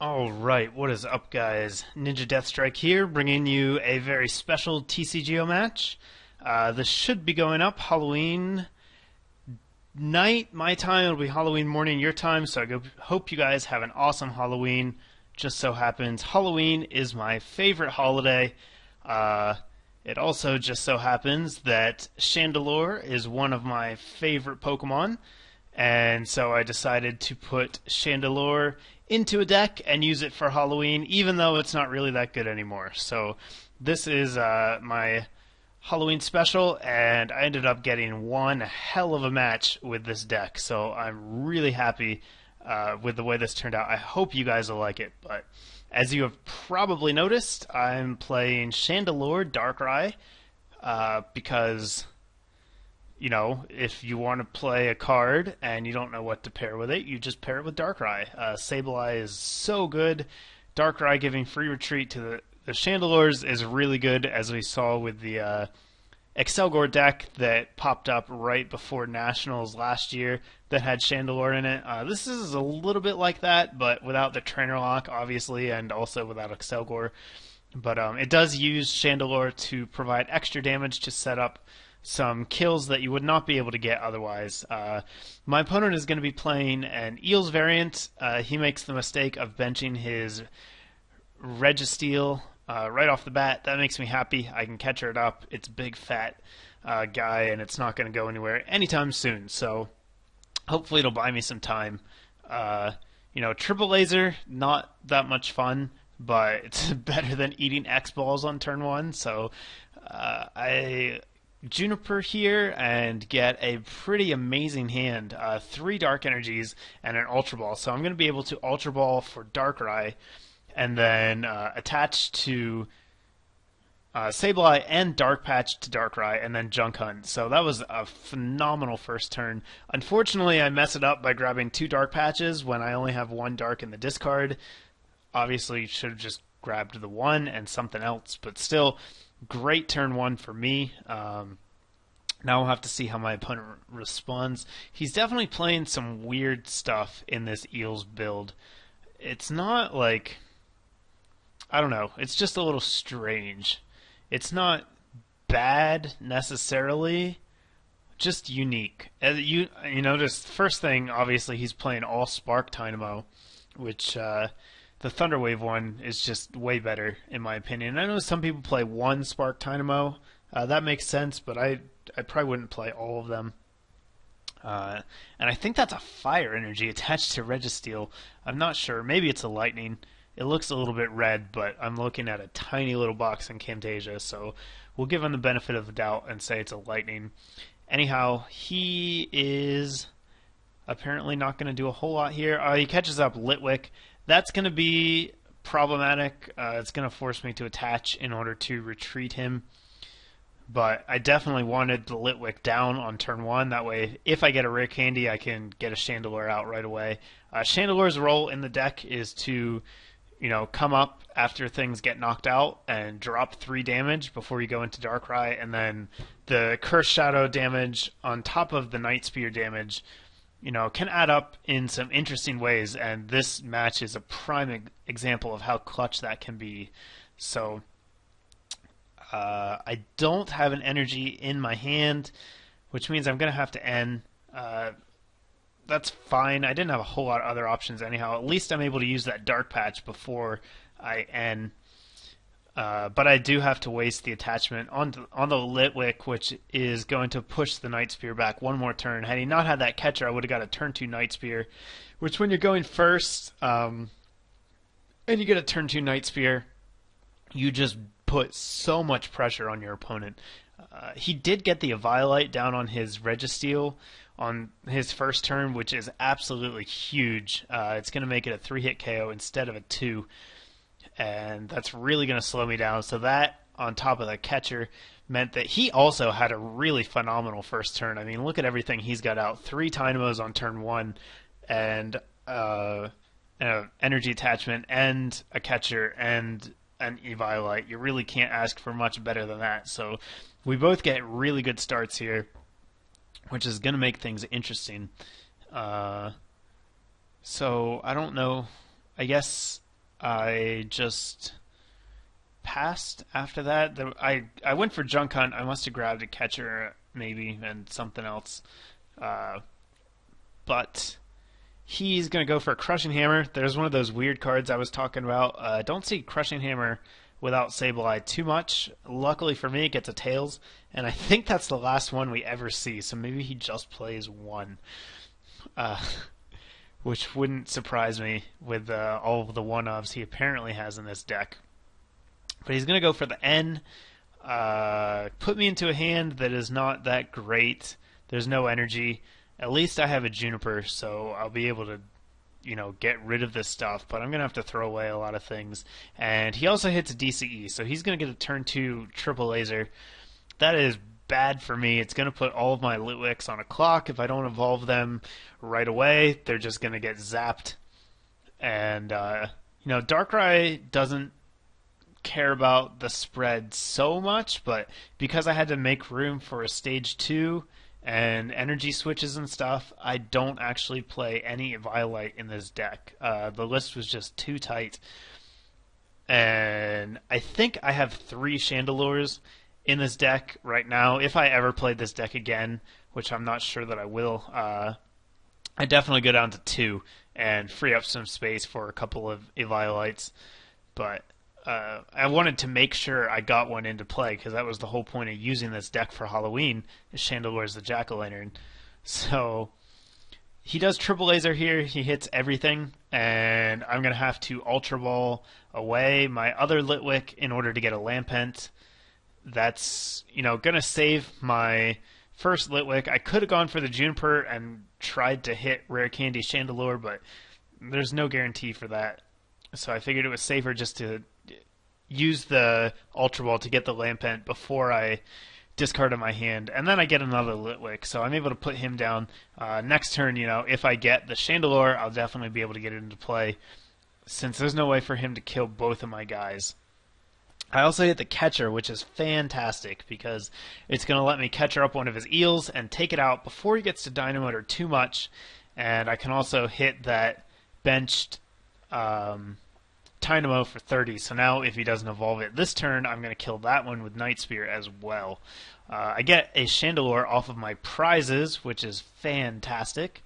Alright, what is up, guys? NinjaDeathStrike here, bringing you a very special TCGO match. This should be going up Halloween night, my time. It'll be Halloween morning, your time, so hope you guys have an awesome Halloween. Just so happens Halloween is my favorite holiday. It also just so happens that Chandelure is one of my favorite Pokemon, and so I decided to put Chandelure into a deck and use it for Halloween, even though it's not really that good anymore. So this is my Halloween special, and I ended up getting one hell of a match with this deck. So I'm really happy with the way this turned out. I hope you guys will like it. But as you have probably noticed, I'm playing Chandelure Darkrai because, you know, if you want to play a card and you don't know what to pair with it, you just pair it with Darkrai. Sableye is so good. Darkrai giving free retreat to the Chandelures is really good, as we saw with the Excelgor deck that popped up right before Nationals last year that had Chandelure in it. This is a little bit like that, but without the trainer lock, obviously, and also without Excelgor. But it does use Chandelure to provide extra damage to set up some kills that you would not be able to get otherwise. My opponent is going to be playing an Eels variant. He makes the mistake of benching his Registeel right off the bat. That makes me happy. I can catch it up. It's a big fat guy, and it's not going to go anywhere anytime soon. So hopefully it'll buy me some time. Triple laser, not that much fun, but it's better than eating X balls on turn one. So I Juniper here and get a pretty amazing hand. 3 Dark Energies and an Ultra Ball. So I'm going to be able to Ultra Ball for Darkrai and then attach to Sableye and Dark Patch to Darkrai and then Junk Hunt. So that was a phenomenal first turn. Unfortunately, I mess it up by grabbing 2 Dark Patches when I only have 1 Dark in the discard. Obviously, should have just grabbed the 1 and something else, but still, great turn 1 for me. Now we'll have to see how my opponent responds. He's definitely playing some weird stuff in this Eels build. It's not like, I don't know, it's just a little strange. It's not bad necessarily, just unique. You notice, first thing, obviously he's playing all Spark Dynamo, which the Thunder Wave one is just way better in my opinion. I know some people play 1 Spark Dynamo. That makes sense, but I probably wouldn't play all of them. And I think that's a Fire Energy attached to Registeel. I'm not sure. Maybe it's a Lightning. It looks a little bit red, but I'm looking at a tiny little box in Camtasia, so we'll give him the benefit of the doubt and say it's a Lightning. Anyhow, he is apparently not going to do a whole lot here. He catches up Litwick. That's going to be problematic. It's going to force me to attach in order to retreat him. But I definitely wanted the Litwick down on turn 1. That way, if I get a rare candy, I can get a Chandelure out right away. Chandelure's role in the deck is to, come up after things get knocked out and drop 3 damage before you go into Darkrai, and then the Curse Shadow damage on top of the Night Spear damage, can add up in some interesting ways, and this match is a prime example of how clutch that can be. So I don't have an energy in my hand, which means I'm going to have to end. That's fine. I didn't have a whole lot of other options anyhow. At least I'm able to use that Dark Patch before I end. But I do have to waste the attachment on the Litwick, which is going to push the Night Spear back one more turn. Had he not had that catcher, I would have got a turn 2 Night Spear, which when you're going first and you get a turn 2 Night Spear, you just put so much pressure on your opponent. He did get the Eviolite down on his Registeel on his first turn, which is absolutely huge. It's going to make it a 3-hit KO instead of a 2. And that's really going to slow me down. So that, on top of the catcher, meant that he also had a really phenomenal first turn. I mean, look at everything he's got out. 3 Dynamos on turn 1, and an energy attachment, and a catcher, and an Eviolite. You really can't ask for much better than that. So we both get really good starts here, which is going to make things interesting. So I don't know. I guess I just passed after that. I went for Junk Hunt. I must have grabbed a catcher maybe and something else. But he's going to go for a Crushing Hammer. There's one of those weird cards I was talking about. Don't see Crushing Hammer without Sableye too much. Luckily for me, it gets a Tails, and I think that's the last one we ever see, so maybe he just plays one. Which wouldn't surprise me with all of the one-ofs he apparently has in this deck. But he's going to go for the N, put me into a hand that is not that great. There's no energy. At least I have a Juniper, so I'll be able to, get rid of this stuff. But I'm going to have to throw away a lot of things. And he also hits a DCE, so he's going to get a turn 2 triple laser. That is bad for me. It's going to put all of my Litwicks on a clock. If I don't evolve them right away, they're just going to get zapped. And, Darkrai doesn't care about the spread so much, but because I had to make room for a stage 2 and energy switches and stuff, I don't actually play any Violite in this deck. The list was just too tight. And I think I have 3 Chandelures in this deck right now. If I ever played this deck again, which I'm not sure that I will, I definitely go down to 2 and free up some space for a couple of Eviolites. But I wanted to make sure I got one into play, because that was the whole point of using this deck for Halloween, is Chandelure's the Jack-o'-lantern. So he does Triple Laser here. He hits everything, and I'm going to have to Ultra Ball away my other Litwick in order to get a Lampent. That's, going to save my first Litwick. I could have gone for the Juniper and tried to hit Rare Candy Chandelure, but there's no guarantee for that. So I figured it was safer just to use the Ultra Ball to get the Lampent before I discarded my hand. And then I get another Litwick, so I'm able to put him down. Next turn, if I get the Chandelure, I'll definitely be able to get it into play, since there's no way for him to kill both of my guys. I also hit the Catcher, which is fantastic, because it's going to let me Catcher up one of his Eels and take it out before he gets to Dynamotor too much. And I can also hit that benched Dynamo for 30, so now if he doesn't evolve it this turn, I'm going to kill that one with Night Spear as well. I get a Chandelure off of my prizes, which is fantastic.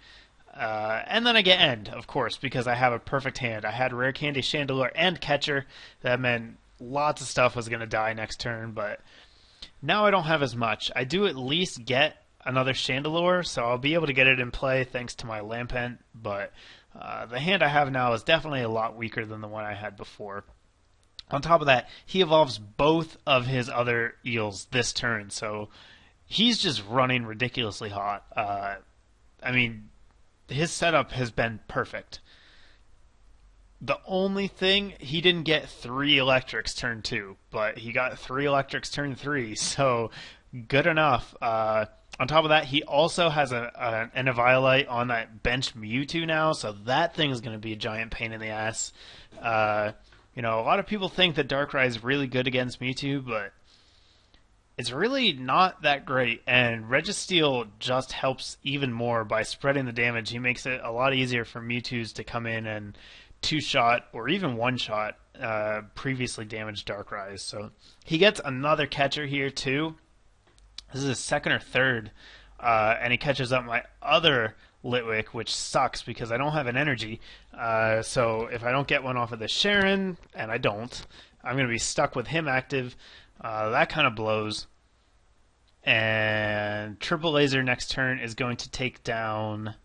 And then I get End, of course, because I have a perfect hand. I had Rare Candy, Chandelure, and Catcher. That meant lots of stuff was going to die next turn, but now I don't have as much. I do at least get another Chandelure, so I'll be able to get it in play thanks to my Lampent, but the hand I have now is definitely a lot weaker than the one I had before. On top of that, he evolves both of his other Eels this turn, so he's just running ridiculously hot. His setup has been perfect. The only thing, he didn't get 3 Electrics turn 2, but he got 3 Electrics turn 3, so good enough. On top of that, he also has an Eviolite on that benched Mewtwo now, so that thing is going to be a giant pain in the ass. A lot of people think that Darkrai is really good against Mewtwo, but it's really not that great, and Registeel just helps even more by spreading the damage. He makes it a lot easier for Mewtwo's to come in and 2-shot or even 1-shot previously damaged Darkrais. So he gets another Catcher here too. This is his second or third, and he catches up my other Litwick, which sucks because I don't have an energy. So if I don't get one off of the Sharon, and I don't, I'm going to be stuck with him active. That kind of blows. And Triple Laser next turn is going to take down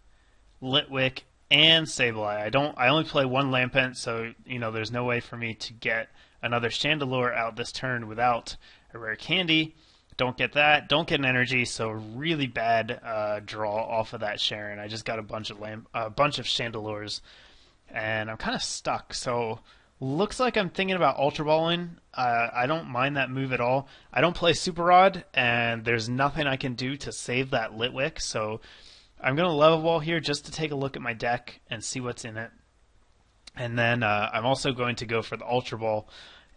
Litwick and Sableye. I only play one Lampent, so there's no way for me to get another Chandelure out this turn without a Rare Candy. Don't get that. Don't get an energy, so really bad draw off of that Sharon. I just got a bunch of Chandelures, and I'm kind of stuck. So looks like I'm thinking about Ultra Balling. I don't mind that move at all. I don't play Super Rod, and there's nothing I can do to save that Litwick, so I'm going to Level Ball here just to take a look at my deck and see what's in it. And then I'm also going to go for the Ultra Ball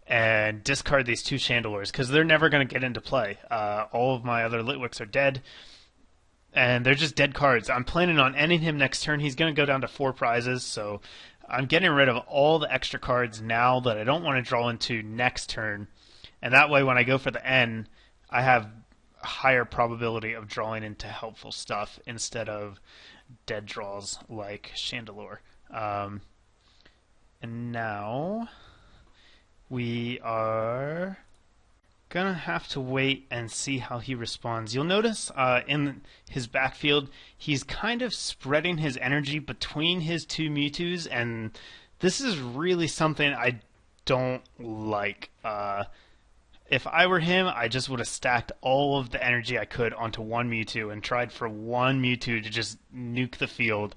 and discard these 2 Chandelures, because they're never going to get into play. All of my other Litwicks are dead, and they're just dead cards. I'm planning on ending him next turn. He's going to go down to 4 prizes, so I'm getting rid of all the extra cards now that I don't want to draw into next turn. And that way when I go for the N, I have a higher probability of drawing into helpful stuff instead of dead draws like Chandelure. And now we are gonna have to wait and see how he responds. You'll notice in his backfield, he's kind of spreading his energy between his two Mewtwo's, and this is really something I don't like. If I were him, I just would have stacked all of the energy I could onto one Mewtwo and tried for one Mewtwo to just nuke the field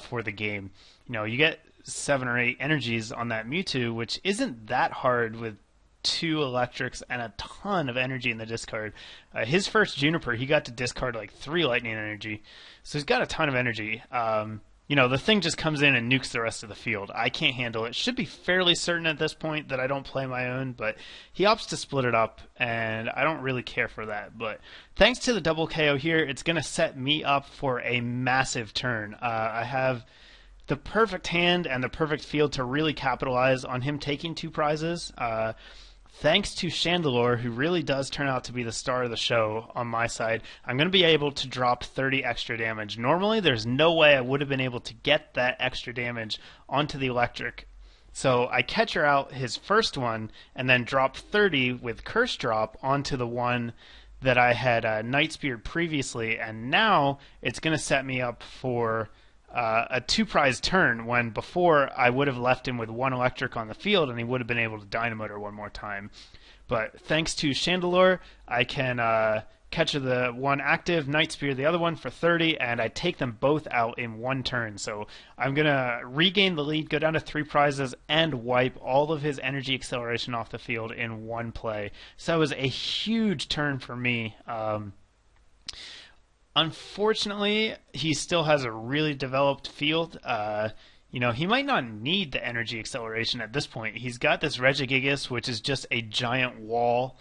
for the game. You know, you get 7 or 8 energies on that Mewtwo, which isn't that hard with 2 electrics and a ton of energy in the discard. His first Juniper, he got to discard like 3 lightning energy, so he's got a ton of energy. You know, the thing just comes in and nukes the rest of the field. I can't handle it. Should be fairly certain at this point that I don't play my own, but he opts to split it up, and I don't really care for that. But thanks to the double KO here, it's going to set me up for a massive turn. I have the perfect hand and the perfect field to really capitalize on him taking 2 prizes. Thanks to Chandelure, who really does turn out to be the star of the show on my side, I'm going to be able to drop 30 extra damage. Normally, there's no way I would have been able to get that extra damage onto the electric. So I catcher out his first one and then drop 30 with Curse Drop onto the one that I had Night Speared previously, and now it's going to set me up for a 2-prize turn, when before I would have left him with 1 electric on the field and he would have been able to Dynamotor one more time. But thanks to Chandelure, I can catcher the one active, Night Spear the other one for 30, and I take them both out in 1 turn. So I'm going to regain the lead, go down to 3 prizes, and wipe all of his energy acceleration off the field in 1 play. So that was a huge turn for me. Unfortunately, he still has a really developed field. You know, he might not need the energy acceleration at this point. He's got this Regigigas, which is just a giant wall,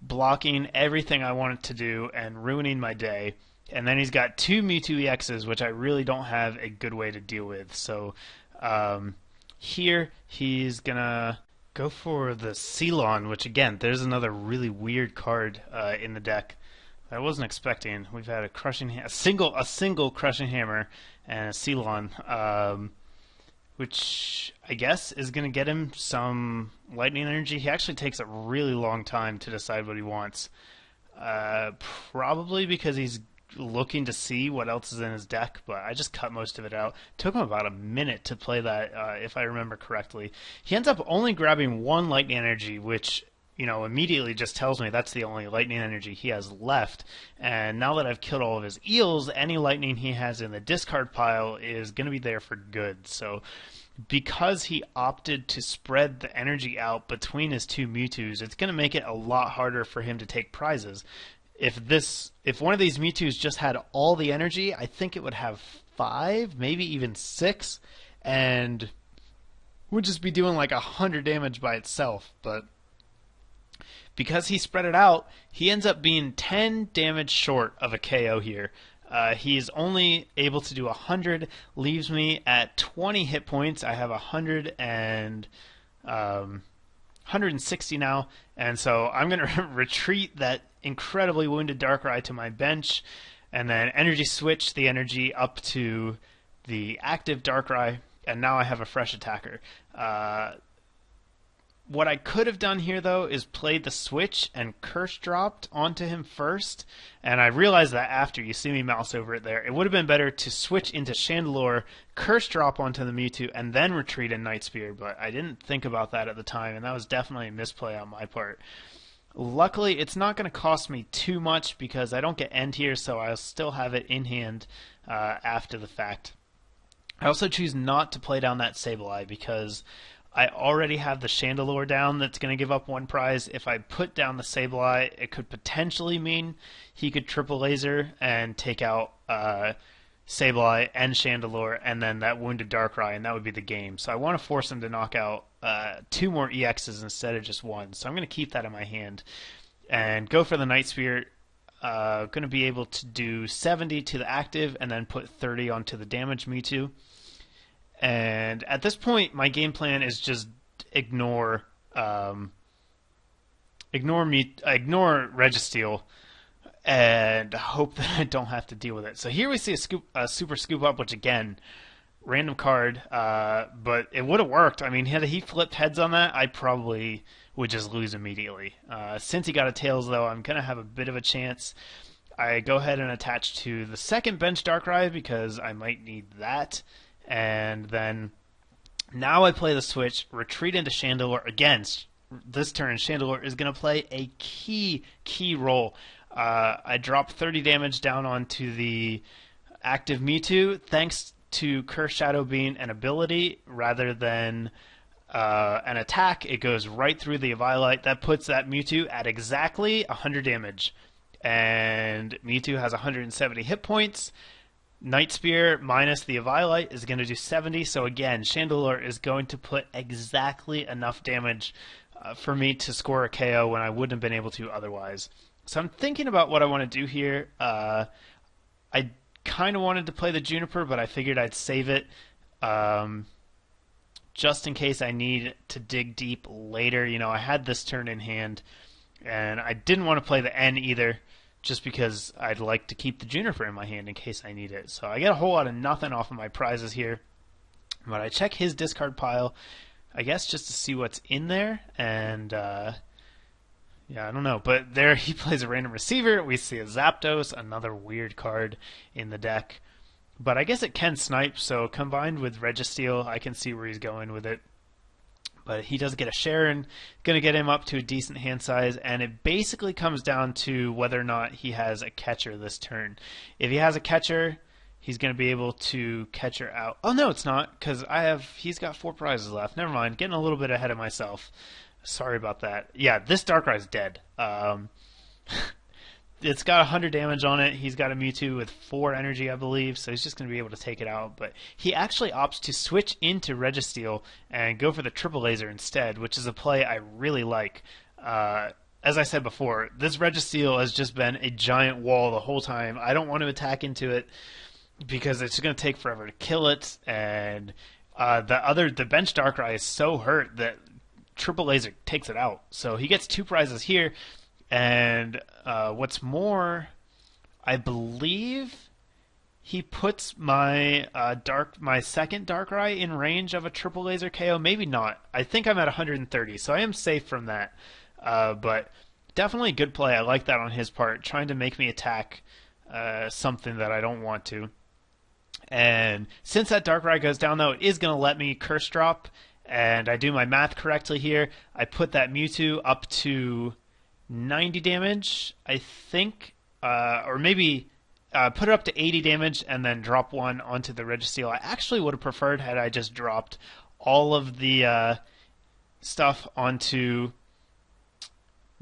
blocking everything I want it to do and ruining my day. And then he's got 2 Mewtwo EXs, which I really don't have a good way to deal with. So here he's going to go for the Ceylon, which again, there's another really weird card in the deck I wasn't expecting. We've had a single crushing hammer and a Ceylon, which I guess is going to get him some lightning energy. He actually takes a really long time to decide what he wants, probably because he's looking to see what else is in his deck, but I just cut most of it out. Took him about a minute to play that, if I remember correctly. He ends up only grabbing 1 lightning energy, which, you know, immediately just tells me that's the only lightning energy he has left. And now that I've killed all of his eels, any lightning he has in the discard pile is going to be there for good. So because he opted to spread the energy out between his 2 Mewtwo's, it's going to make it a lot harder for him to take prizes. If one of these Mewtwo's just had all the energy, I think it would have 5, maybe even 6, and would just be doing like 100 damage by itself. But because he spread it out, he ends up being 10 damage short of a KO here. He's only able to do 100, leaves me at 20 hit points. I have 160 now, and so I'm going to retreat that incredibly wounded Darkrai to my bench, and then energy switch the energy up to the active Darkrai, and now I have a fresh attacker. What I could have done here, though, is played the switch and curse dropped onto him first, and I realized that after. You see me mouse over it there. It would have been better to switch into Chandelure, curse drop onto the Mewtwo, and then retreat in Night Spear, but I didn't think about that at the time, and that was definitely a misplay on my part. Luckily, it's not going to cost me too much because I don't get end here, so I'll still have it in hand after the fact. I also choose not to play down that Sableye because I already have the Chandelure down that's going to give up 1 prize. If I put down the Sableye, it could potentially mean he could triple laser and take out Sableye and Chandelure, and then that wounded Darkrai, and that would be the game. So I want to force him to knock out 2 more EXs instead of just 1. So I'm going to keep that in my hand and go for the Night Spear. Going to be able to do 70 to the active and then put 30 onto the damage Mewtwo. And at this point, my game plan is just ignore ignore Registeel and hope that I don't have to deal with it. So here we see a super scoop up, which again, random card, but it would have worked. I mean, had he flipped heads on that, I probably would just lose immediately. Since he got a tails, though, I'm going to have a bit of a chance. I go ahead and attach to the second bench Darkrai because I might need that. And then now I play the switch, retreat into Chandelure. Again, this turn, Chandelure is going to play a key role. I drop 30 damage down onto the active Mewtwo thanks to Curse Shadow being an ability rather than an attack. It goes right through the Eviolite. That puts that Mewtwo at exactly 100 damage. And Mewtwo has 170 hit points. Night Spear minus the Eviolite is going to do 70. So again, Chandelure is going to put exactly enough damage for me to score a KO when I wouldn't have been able to otherwise. So I'm thinking about what I want to do here. I kind of wanted to play the Juniper, but I figured I'd save it just in case I need to dig deep later. You know, I had this turn in hand, and I didn't want to play the N either, just because I'd like to keep the Juniper in my hand in case I need it. So I get a whole lot of nothing off of my prizes here. But I check his discard pile, I guess just to see what's in there, and yeah, I don't know. But there he plays a random receiver. We see a Zapdos, another weird card in the deck. But I guess it can snipe, so combined with Registeel, I can see where he's going with it. But he does get a Sharon, going to get him up to a decent hand size, and it basically comes down to whether or not he has a catcher this turn. If he has a catcher, he's going to be able to catch her out. Oh, no, it's not, because he's got 4 prizes left. Never mind, getting a little bit ahead of myself. Sorry about that. Yeah, this Darkrai's dead. It's got 100 damage on it. He's got a Mewtwo with 4 energy, I believe, so he's just going to be able to take it out. But he actually opts to switch into Registeel and go for the Triple Laser instead, which is a play I really like. As I said before, this Registeel has just been a giant wall the whole time. I don't want to attack into it because it's going to take forever to kill it, and the bench Darkrai is so hurt that Triple Laser takes it out. So he gets 2 prizes here. And what's more, I believe he puts my second Darkrai in range of a Triple Laser KO. Maybe not. I think I'm at 130, so I am safe from that. But definitely a good play. I like that on his part, trying to make me attack something that I don't want to. And since that Darkrai goes down, though, it is going to let me Curse Drop. And I do my math correctly here. I put that Mewtwo up to 90 damage, I think, or maybe put it up to 80 damage and then drop 1 onto the Registeel. I actually would have preferred had I just dropped all of the stuff onto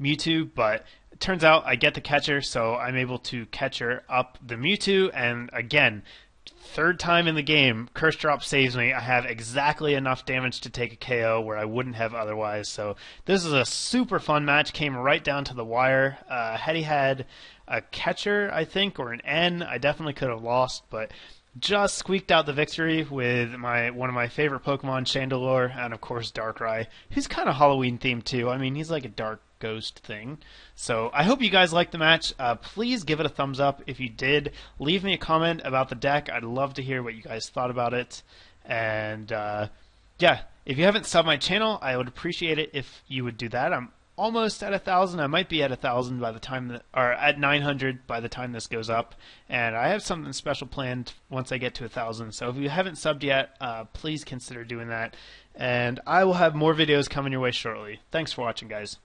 Mewtwo, but it turns out I get the catcher, so I'm able to catcher up the Mewtwo, and again, 3rd time in the game, Curse Drop saves me. I have exactly enough damage to take a KO where I wouldn't have otherwise. So this is a super fun match. Came right down to the wire. Had he had a catcher, I think, or an N, I definitely could have lost, but just squeaked out the victory with one of my favorite Pokemon, Chandelure, and of course Darkrai, who's kind of Halloween themed too. I mean, he's like a dark ghost thing. So I hope you guys liked the match. Please give it a thumbs up if you did. Leave me a comment about the deck. I'd love to hear what you guys thought about it. And yeah, if you haven't subbed my channel, I would appreciate it if you would do that. I'm almost at 1,000. I might be at 1,000 by the time or at 900 by the time this goes up. And I have something special planned once I get to 1,000. So if you haven't subbed yet, please consider doing that. And I will have more videos coming your way shortly. Thanks for watching, guys.